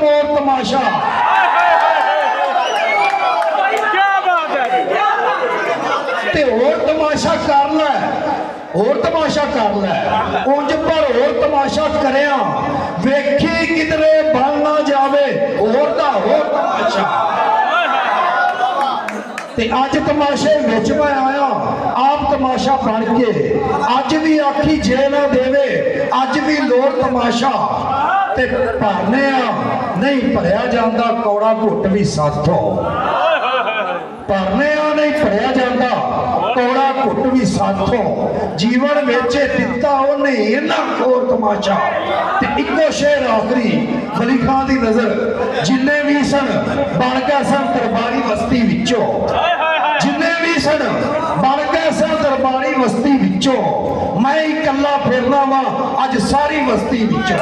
मोर तमाशा। ते होर तमाशा कर लै, होर तमाशा कर लै, उंज पर होर तमाशा करिया वेखी किधरे बन ना जावे होर दा होर तमाशा। ते अज तमाशे विच मैं आया आप तमाशा बन के, अज भी आखी जे ना देवे अज भी लोड़ तमाशा। ते भरने नहीं भरिया जाता कौड़ा घुट भी साथों, भरने नहीं भरिया जाता कौड़ा घुट भी साथों। जीवन विच दिता उन्हें इन्ना खोर तमाशा। ते इको शेर आखिरी वली खां दी नजर जिन्ने भी सन बन गए सन दरबारी बस्ती विचों, जिन्ने भी सन बन गए सन दरबारी बस्ती विचों। मैं इकल्ला फिरना वा अज सारी बस्ती विचों।